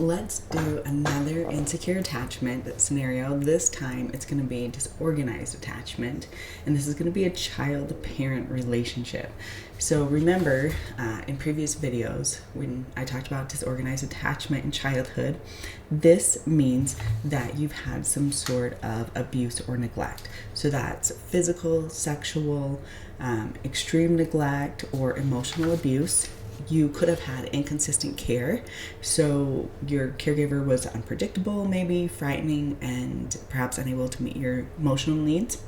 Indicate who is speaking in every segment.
Speaker 1: Let's do another insecure attachment scenario. This time it's going to be disorganized attachment, and this is going to be a child-parent relationship. So remember, in previous videos when I talked about disorganized attachment in childhood, this means that you've had some sort of abuse or neglect. So that's physical, sexual, extreme neglect, or emotional abuse. You could have had inconsistent care, so your caregiver was unpredictable, maybe frightening, and perhaps unable to meet your emotional needs.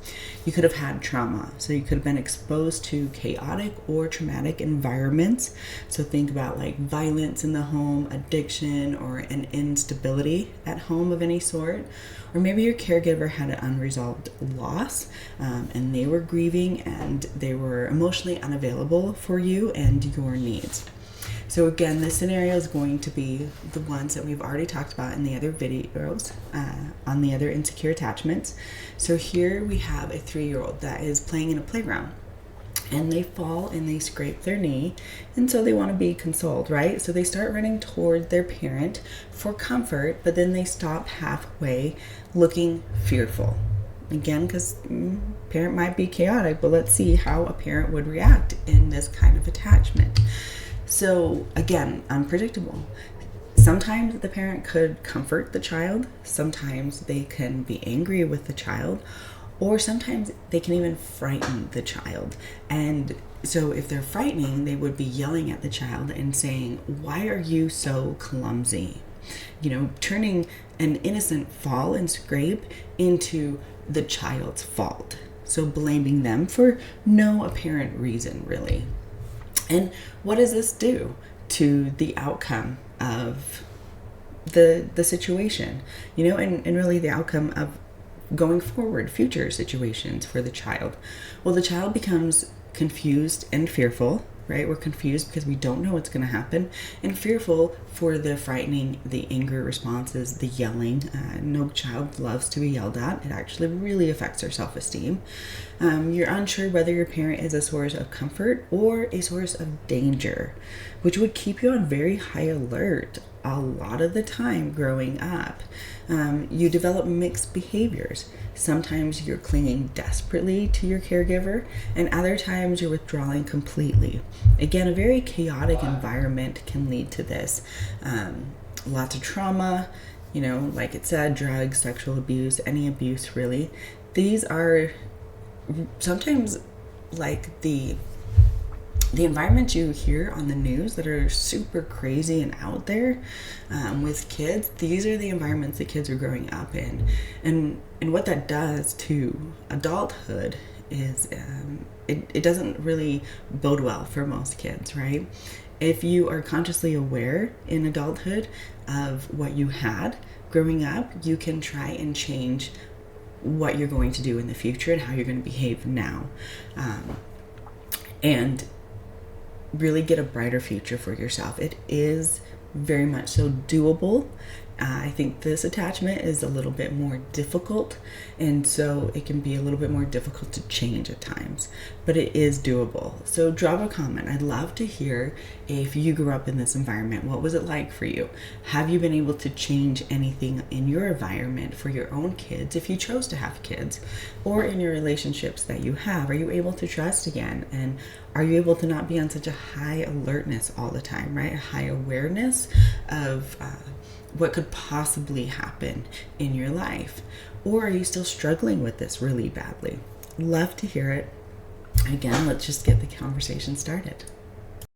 Speaker 1: You could have had trauma, so you could have been exposed to chaotic or traumatic environments. So think about like violence in the home, addiction, or an instability at home of any sort. Or maybe your caregiver had an unresolved loss, and they were grieving and they were emotionally unavailable for you and your needs. So again, this scenario is going to be the ones that we've already talked about in the other videos on the other insecure attachments. So here we have a 3-year-old that is playing in a playground, and they fall and they scrape their knee, and so they want to be consoled, right? So they start running toward their parent for comfort, but then they stop halfway looking fearful. Again, because parent might be chaotic, but let's see how a parent would react in this kind of attachment. So again, unpredictable. Sometimes the parent could comfort the child, sometimes they can be angry with the child, or sometimes they can even frighten the child. And so if they're frightening, they would be yelling at the child and saying, "Why are you so clumsy?" Turning an innocent fall and scrape into the child's fault. So blaming them for no apparent reason, really. And what does this do to the outcome of the situation, and really the outcome of going forward, future situations for the child? Well, the child becomes confused and fearful, right? We're confused because we don't know what's going to happen, and fearful for the frightening, the anger responses, the yelling. No child loves to be yelled at. It actually really affects their self-esteem. You're unsure whether your parent is a source of comfort or a source of danger, which would keep you on very high alert a lot of the time growing up. You develop mixed behaviors. Sometimes you're clinging desperately to your caregiver, and other times you're withdrawing completely. Again, a very chaotic environment can lead to this. Lots of trauma, like it said, drugs, sexual abuse, any abuse really. These are sometimes like the environments you hear on the news that are super crazy and out there with kids. These are the environments that kids are growing up in, and what that does to adulthood is it doesn't really bode well for most kids, right? If you are consciously aware in adulthood of what you had growing up, you can try and change what you're going to do in the future and how you're going to behave now, and really get a brighter future for yourself. It is very much so doable. I think this attachment is a little bit more difficult, and so it can be a little bit more difficult to change at times, but it is doable. So drop a comment. I'd love to hear if you grew up in this environment. What was it like for you? Have you been able to change anything in your environment for your own kids if you chose to have kids, or in your relationships that you have? Are you able to trust again? And are you able to not be on such a high alertness all the time, right? A high awareness of what could possibly happen in your life? Or are you still struggling with this really badly? Love to hear it. Again, let's just get the conversation started.